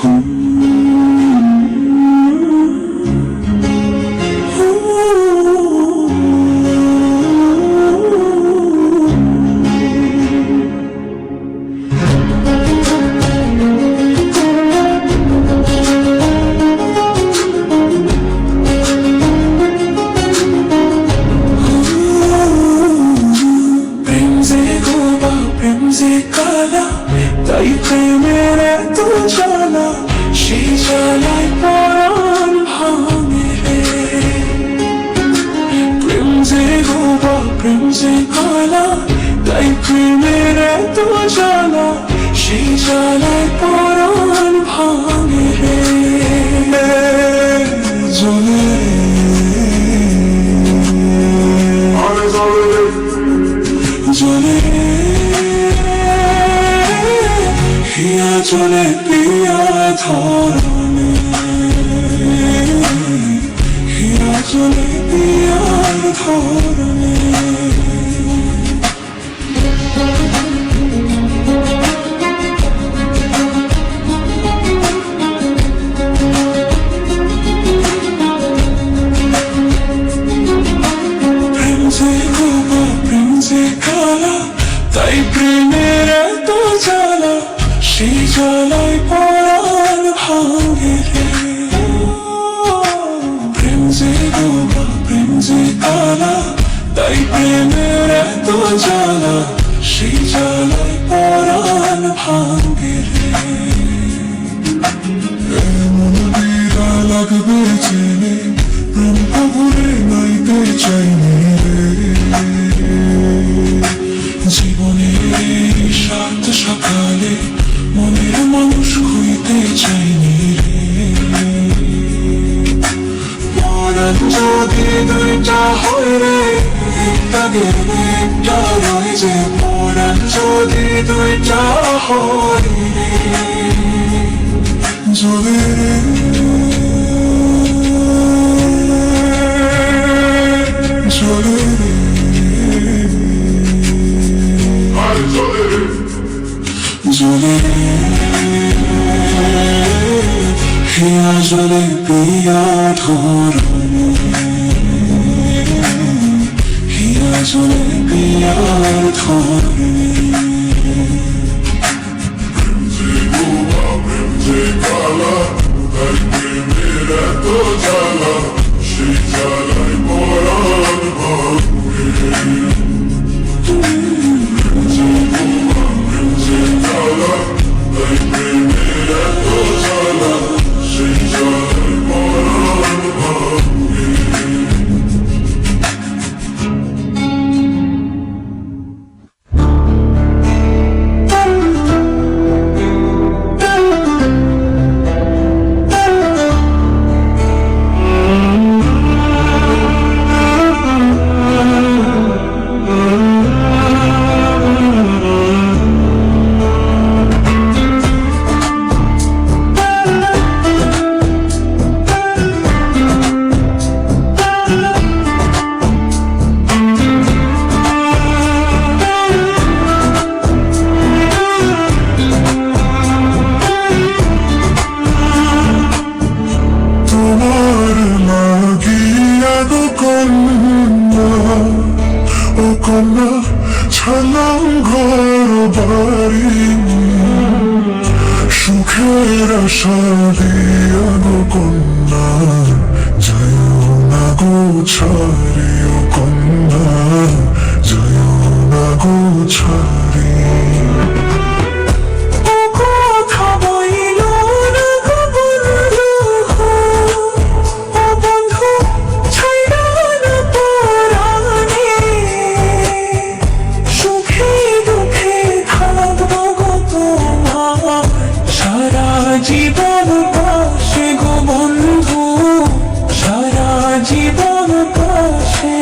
তাই প্রেমের এত জ্বালা, সেই জ্বালায় পরাণ ভাঙে রে। প্রেম যে গোবা, প্রেম যে কালা, তাই প্রেমের এত জ্বালা, সেই জ্বালায় পরাণ ভাঙে রে। জ্বলে জ্বলে হিয়া জ্বলে প্রিয়া ধরণে, হিয়া জ্বলে প্রিয়া ধরণে। প্রেম যে গোবা, প্রেম যে কালা, তাই প্রেমের এত জ্বালা, সেই জ্বালায় পরাণ ভাঙে রে। প্রেম যে গোবা, প্রেম যে কালা, তাই প্রেমের এত জ্বালা, সেই জ্বালায় পরাণ ভাঙে রে। এমন বিড়া লাগবে চেনে, প্রেম পাগলে নাইতে চাইনি রে। জীবনের সাত সকালে মনের মানুষ হইতে চাইনি রে। মরণ যদি দুইটা হয় রে, একটা গেলে একটা রয়ে যে। মরণ যদি দুইটা হয় রে, জ্বলে রে জ্বলে রে জ্বলে হিয়া জ্বলে প্রিয়া ধরণে, হিয়া জ্বলে প্রিয়া ধরণে। প্রেম যে গোবা, প্রেম যে কালা, তাই প্রেমের এত জ্বালা, সেই জ্বালায় পরাণ ভাঙে। প্রেম যে গোবা, প্রেম যে কালা, তাই প্রেমের এত জ্বালা, সেই জ্বালায় পরাণ ভাঙে। কন্যা ছালাম ঘর বাড়ি, সুখের আশা দিয়া গো কন্যা, যাইও না গো ছাড়িও কন্যা, যাইও না গো ছাড়ি। জীবন পাশে গো বন্ধু, সারা জীবন পাশে।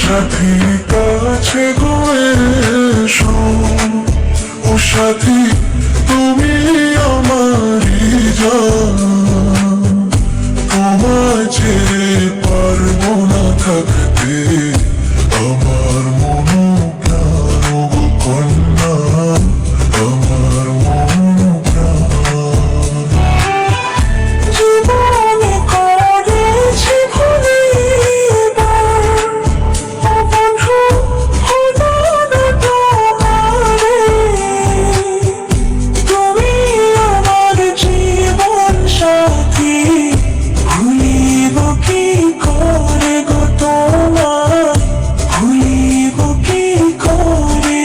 সাথী কাছে গো এসো, ও সাথী তুমি আমারই জান, তোমায় ছেড়ে পারবো না থাকতে, আমার মন প্রাণ গো কন্যা, আমার মন প্রাণ। জীবনে করেছি ভুলে এবার, ও বন্ধু হলো না তোমারে, তুমি আমার জীবন সাথী, ভুলিব কি করে গো তোমায়, ভুলিব কি করে।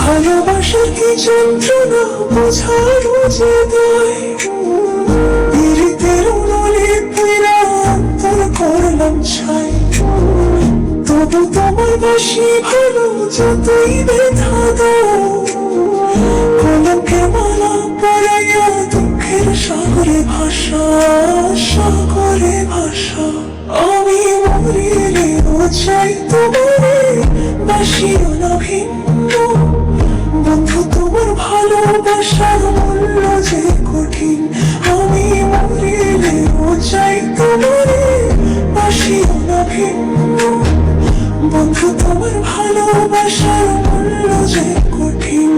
ভালোবাসার কি যন্ত্রণা বোঝারও যে দায়, পীড়িতের উনলে পুরা অন্তর করলাম ছাই, তবু তোমার বাসি ভালো যতই ব্যথা দাও, কলঙ্কের মালা পরাইয়া দুঃখের সাগরে ভাষা, সাগরে ভাষা। আমি মরিলেও চাই তোমারে, বাসিও না ভিন্ন, বন্ধু তোমার ভালোবাসার মূল্য যে কঠিন, আমি মরিলেও চাই তোমারে, বাসিও না ভিন্ন, বন্ধু তোমার ভালোবাসার মূল্য যে কঠিন।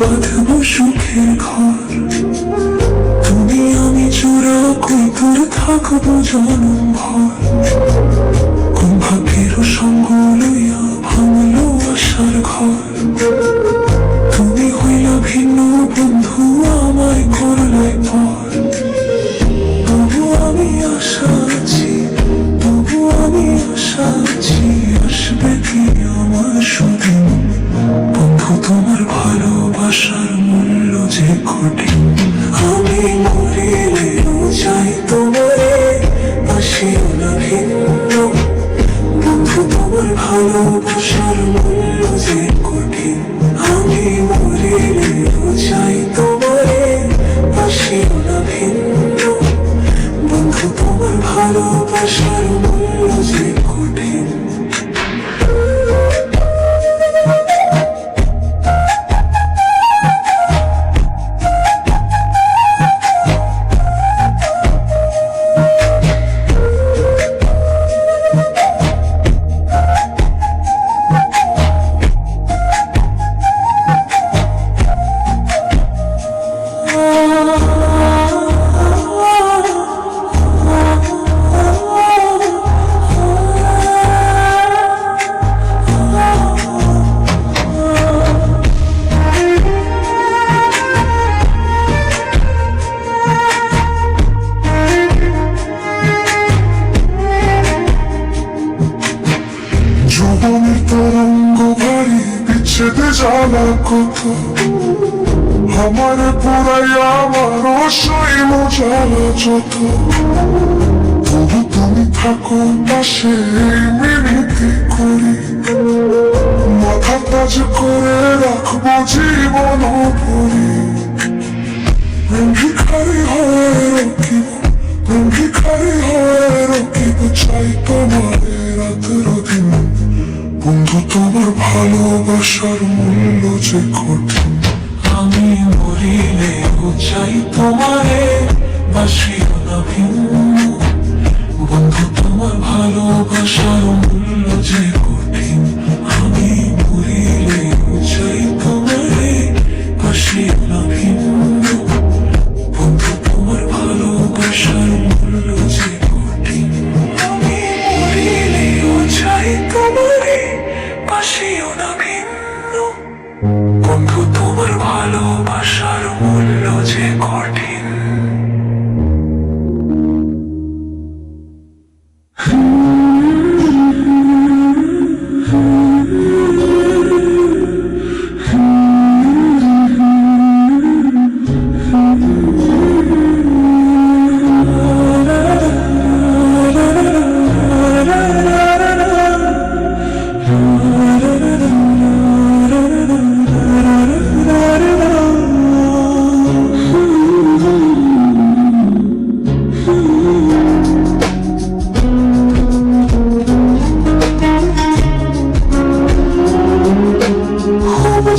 বাঁধবো সুখের ঘর, তুমি আমি চূড়া কই দূর থাকবো জনম ভর, কোন ভাগ্যের সঙ্গ লইয়া ভাঙলো আশার ঘর, তুমি হইলা ভিন্ন বন্ধু আমায় করলাই পর, তবু আমি আশা আছি, তবু আমি আশা আছি, আসবে কি আমার সুদিন, বন্ধু তোমার ভালোবাসার মূল্য যে কঠিন, আমি মরিলেও চাই তোমারে, বাসিও না ভিন্ন, বন্ধু তোমার ভালোবাসার মূল্য যে কঠিন, আমি মরিলেও চাই তোমারে, বাসিও না ভিন্ন, বন্ধু তোমার ভালোবাসার মূল্য যে কঠিন। যৌবনের তরঙ্গ ভারী বিচ্ছেদে জ্বালা কত, আমার পুরাই আমার অসীম জ্বালা যত, তবু তুমি থাকো পাশে মিনতি করি, মাথা তাজ করে রাখবো জীবন ভরি, ভিখারি হয়ে রকিব, ভিখারি হয়ে রকিব, চাই তোমারে রাতের দিন। বন্ধু তোমার ভালোবাসার মূল্য যে কঠিন। আমি মরিলেও চাই তোমারে, বাসিও না ভিন্ন। বন্ধু তোমার ভালোবাসার মূল্য যে কঠিন। আমি মরিলেও চাই তোমারে, বাসিও না ভিন্ন। বন্ধু তোমার ভালোবাসার মূল্য যে কঠিন। আমি মরিলেও চাই তোমারে, বাসিও না ভিন্ন। বন্ধু তোমার ভালোবাসার মূল্য যে কঠিন।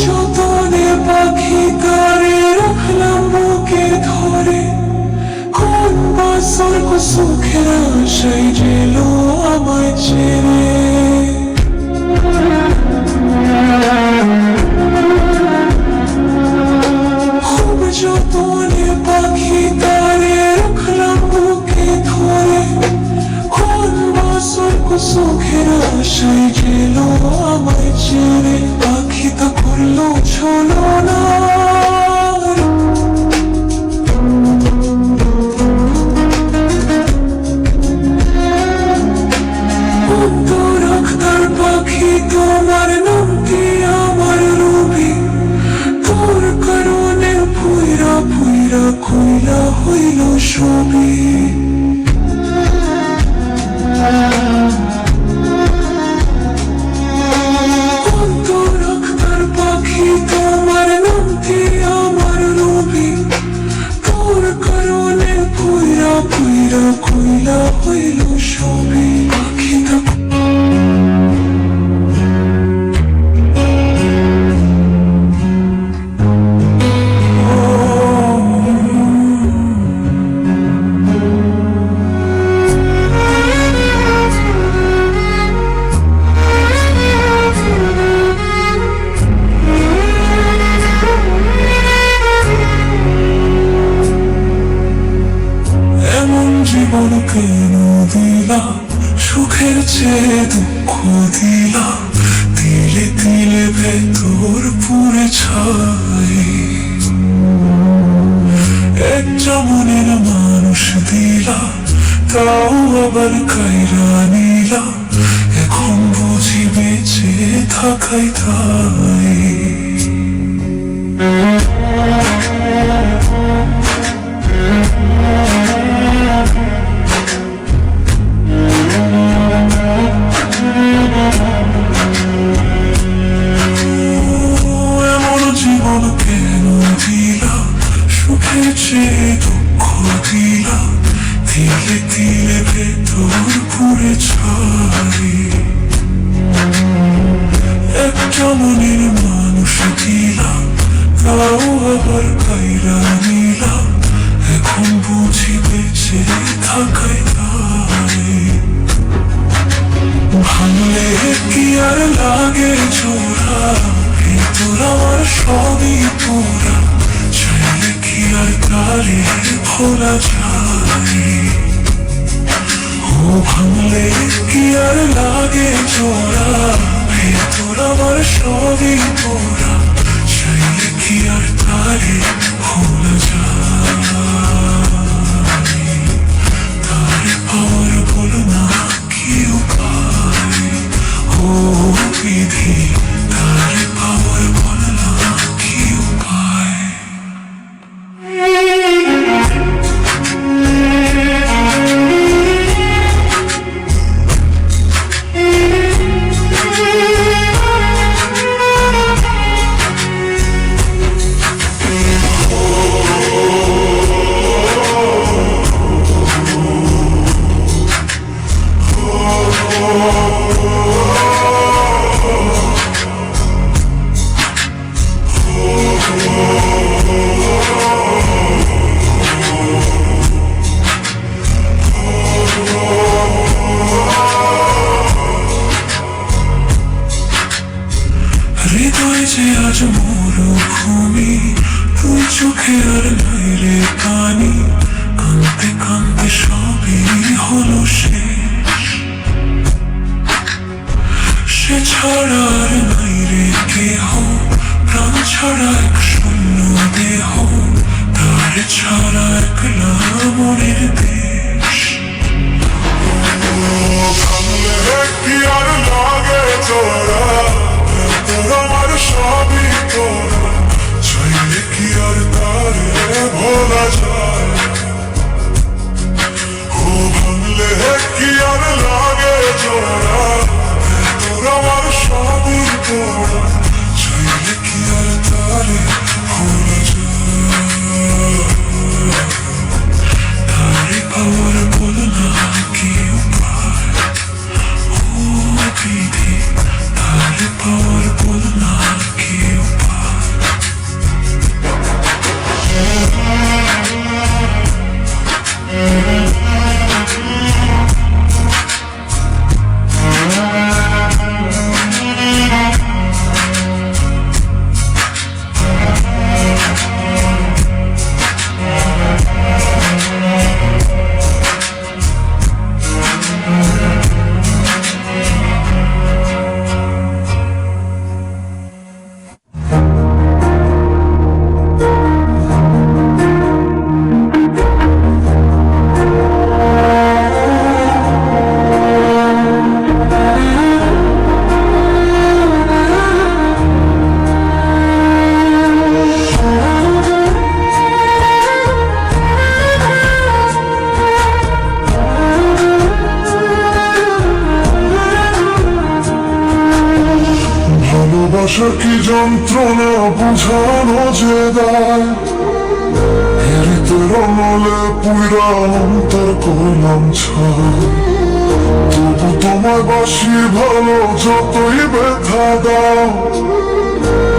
যতনে পাখি করে রাখলাম বুকে ধরে, কোন বাসর সুখের আশায় গেলো আমায় ছেড়ে। খুব যতনে পাখি করে রাখলাম বুকে ধরে, কোন বাসর সুখের আশায় গেলো আমায় ছেড়ে। পাখিটা করলো ছলো না, রাখতার পাখি তোমার নামটি আমার রবি। তোর কারণে পুইরা পুইরা কইলা হইল ছবি। তোমার নামটি আমার রবি। তোর কারণে পুইরা পুইরা কইলা হইল ছবি। পাখিটা জীবন কেন দিলা, সুখের চেয়ে দুঃখ দিলা। তিলে তিলে ভেতর পুরে ছাই, একটা মনের মানুষ দিলা, তাও আবার কাইরা নিলা। এখন বুঝি বেঁচে থাকাই তাই। জীবন কেন দিলা, সুখের চেয়ে দুঃখ দিলা। তিলে তিলে ভেতর পুরে ছাই, একটা মনের মানুষ দিলা, তাও আবার কাইরা নিলা। এখন বুঝি বেঁচে থাকাই তাই। ভাঙলে কি আর লাগে জোড়া, তোর আমার সবই পুরা। চাইলে কি আর তারে ভোলা যায়। ও ভাঙলে কি আর লাগে জোড়া, তোর আমার সবই পুরা। চাইলে কি আর তারে ভোলা যায়। তারে পাওয়ার বল না কি উপায়। ও বিধি তারে পাওয়ার বল না কি উপায়। হৃদয় যে আজ মরুভূমি, তুই চোখে আর নাই রে পানি, কাঁদতে কাঁদতে সবই হলো শেষ। সে ছাড়া আর নাই রে কেহ, প্রাণ ছাড়া এক শূন্য দেহ, তার ছাড়া একলা মনের দেশ। ভাঙলে কি আর লাগে তোরা, আমার সবই তোরা, চাইলে কি আর তারে ভোলা যায়। ও ভাঙলে কি আর লাগে তোরা, আমার সবই তোরা, চাইলে কি আর তারে ভোলা যায়। তারে পাওয়ার বল না কি উপায়, ও বিধি তারে পাওয়ার বল না কি উপায়। ভালোবাসা কি যন্ত্রণা বুঝানো যে দায়, হেরিতে রঙলে পুইরা অন্তর করলাম ছাই। তবু তোমায় বাসি ভালো যতই ব্যথা দাও,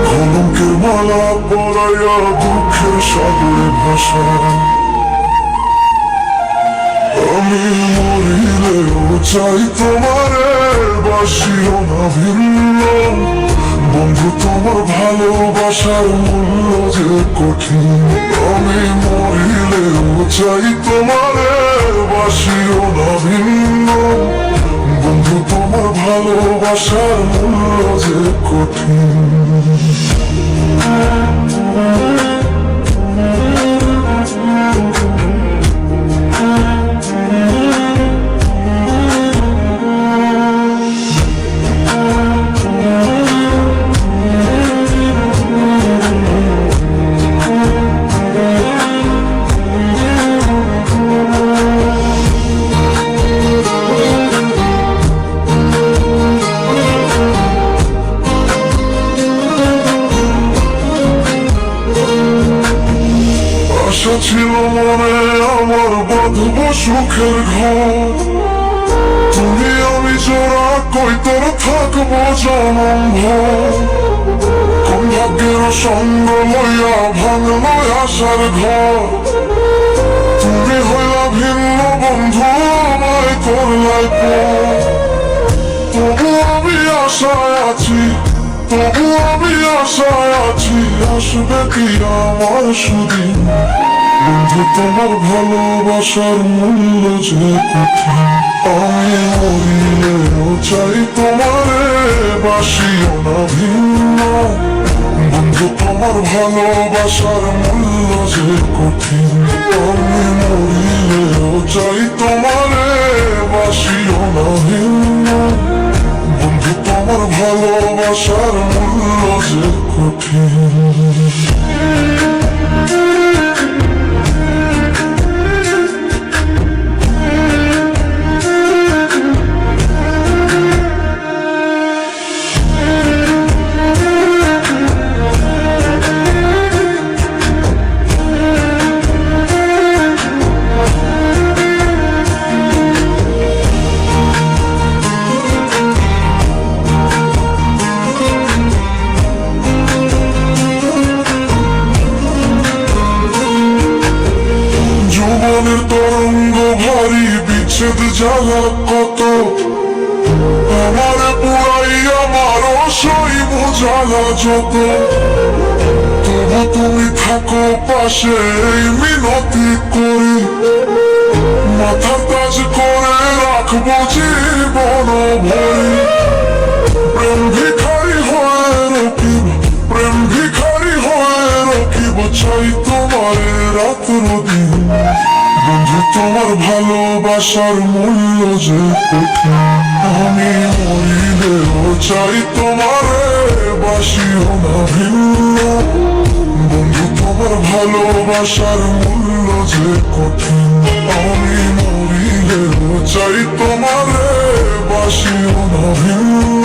কলঙ্কের মালা পরাইয়া দুঃখের সাগরে ভাসায়। আমি মরিলেও চাই তোমারে, বাসিও না ভিন্ন বন্ধু, তোমার ভালোবাসার মূল্য যে কঠিন। আমি মরিলেও চাই তোমারে, বাসিও না ভিন্ন বন্ধু, তোমার ভালোবাসার মূল্য যে কঠিন। আশা ছিল মনে আমার বাঁধব সুখের ঘর, তুমি আমি জোড়া কই তোর থাকবো জনম ভর। কোন ভাগ্যের সঙ্গ লইয়া ভাঙল আশার ঘর, তুমি হইলা ভিন্ন বন্ধু আমায় করলাই পর। তবু আমি আশায় আছি, তবু আমি আশায় আছি, আসবে কি আমার সুদিন। বন্ধু তোমার ভালোবাসার মূল্য যে কঠিন। আমি মরিলেও চাই তোমারে, বাসিও না ভিন্ন বন্ধু, তোমার ভালোবাসার মূল্য যে কঠিন। আমি মরিলেও চাই তোমারে, বাসিও না ভিন্ন বন্ধু, তোমার ভালোবাসার মূল্য যে কঠিন। বিচ্ছেদ জ্বালা কত, আমার পুরাই আমার সই বুঝ জ্বালা যত, তবু তুমি থাকো পাশে এই মিনতি করি। মাথার তাজ করে রাখবো জীবন ভরি। প্রেম ভিখারি হয়ে রকিব, প্রেম ভিখারি হয়ে রকিব, চাই তোমারে রাত্র দিন। বন্ধু তোমার ভালোবাসার মূল্য যে কঠিন, আমি মরিলেও চাই তোমারে বাসিও না ভিন্ন। বন্ধু তোমার ভালোবাসার মূল্য যে কঠিন, আমি মরিলেও চাই তোমারে বাসিও না ভিন্ন।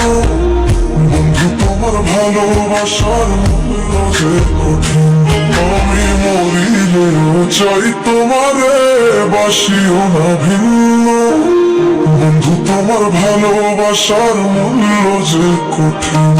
বন্ধু তোমার ভালোবাসার মূল্য যে কঠিন, আমি মরিলেও চাই তোমারে বাসিও না ভিন্ন। বন্ধু তোমার ভালোবাসার মূল্য যে কঠিন।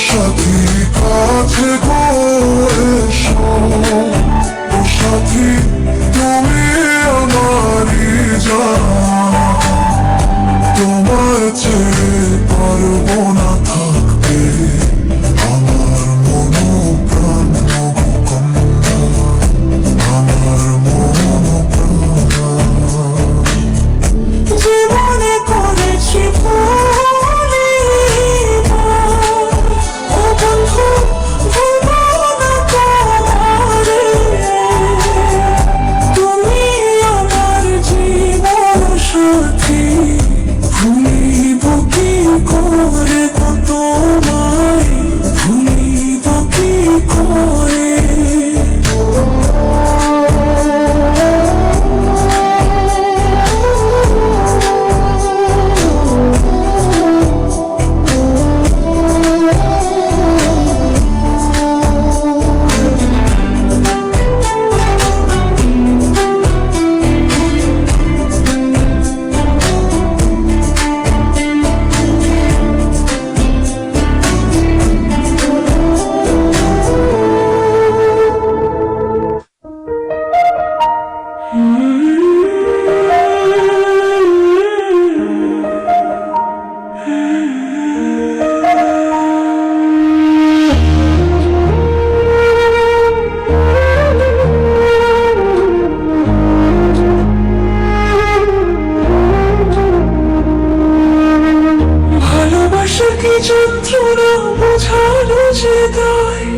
সাথী কাছে গো এসো, ও সাথী তুমি আমারই জান। তোমায় ছেড়ে পারবো না থাকতে, আমার মন প্রাণ কন্যা, আমার মন প্রাণ। জীবনে করেছি ভুলিব কি কি যন্ত্রণা বোঝানো যে দায়,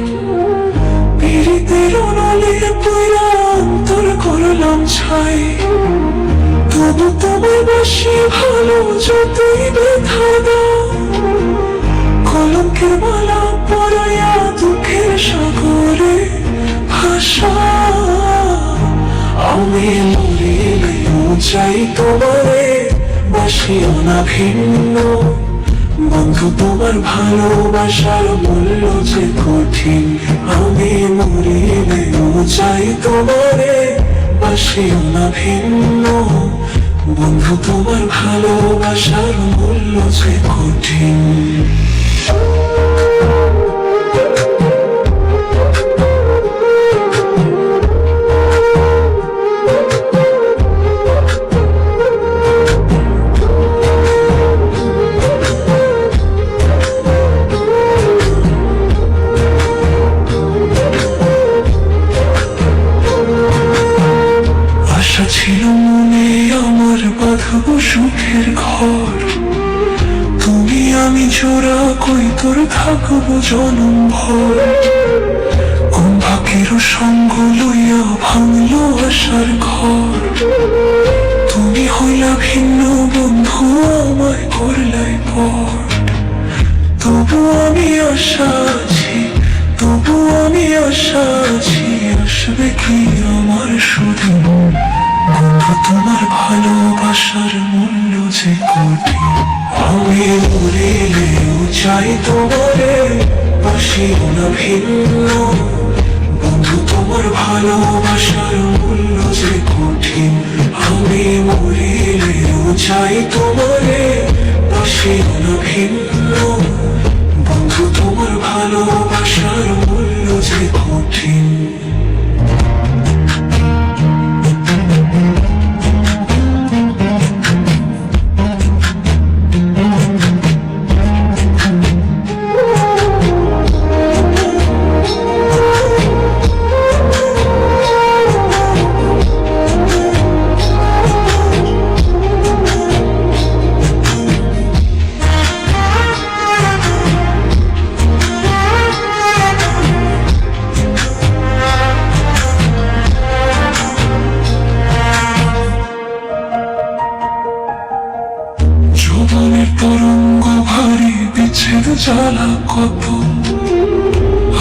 পীড়িতের অনলে পইরা অন্তর করলাম ছাই। তবু তোমার বাসি ভালো যতই ব্যথা দাও, কলঙ্কের মালা পরাইয়া দুঃখের সাগরে ভাষা। আমি মরিলেও চাই তোমারে, বাসিও না ভিন্ন। বন্ধু তোমার ভালোবাসার মূল্য যে কঠিন। আমি মরিলেও চাই তোমারে, বাসিও না ভিন্ন। বন্ধু তোমার ভালোবাসার মূল্য যে কঠিন। ছিল মনে আমার বাঁধবো সুখের ঘর, তুমি আমি জোড়া কই তোর থাকবো জনম ভর। কোন ভাগের সঙ্গ লইয়া ভাঙলো আশার ঘর, তুমি হইলা ভিন্ন বন্ধু আমায় করলাই পর। তবু আমি আশা আছি, তবু আমি আশা আছি, আসবে কি আমার সুদিন। বন্ধু তোমার ভালোবাসার মূল্য যে কঠিন। আমি মরিলেও চাই তোমারে, বাসিও না ভিন্ন। বন্ধু তোমার ভালোবাসার মূল্য যে কঠিন। আমি মরিলেও চাই তোমারে, বাসিও না ভিন্ন। বন্ধু তোমার ভালোবাসার মূল্য যে কঠিন। জীবনের তরঙ্গ ভারী বিচ্ছেদ জ্বালা কত,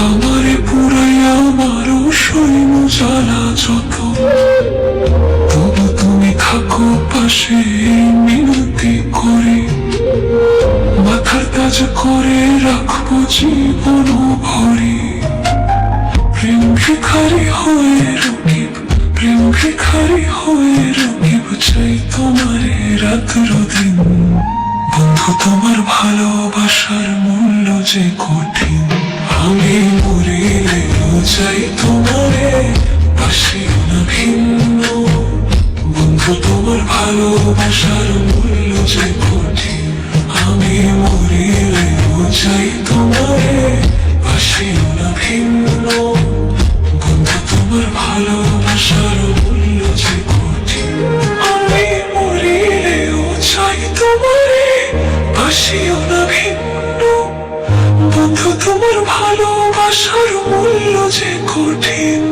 আমারে পুরাইয়া আমারও সৈন্য জ্বালা যত। তবু তুমি থাকো পাশে মিনতি করে, মাথার তাজ করে রাখবো জীবন ভরে। প্রেম ভিখারি হয়ে রকিব, প্রেম ভিখারি হয়ে রকিব, চাই তোমারে রাত্র দিন। বন্ধু তোমার ভালোবাসার মূল্য যে কঠিন। আমি মরিলেও চাই তোমারে, বাসিও না ভিন্ন। বন্ধু তোমার ভালোবাসার মূল্য যে কঠিন। আমি মরিলেও চাই তোমারে, বাসিও না ভিন্ন। বন্ধু তোমার ভালোবাসার মূল্য যে কঠিন। আমি মরিলেও চাই তোমারে, বাসিও না ভিন্ন। বন্ধু তোমার ভালোবাসার মূল্য যে কঠিন।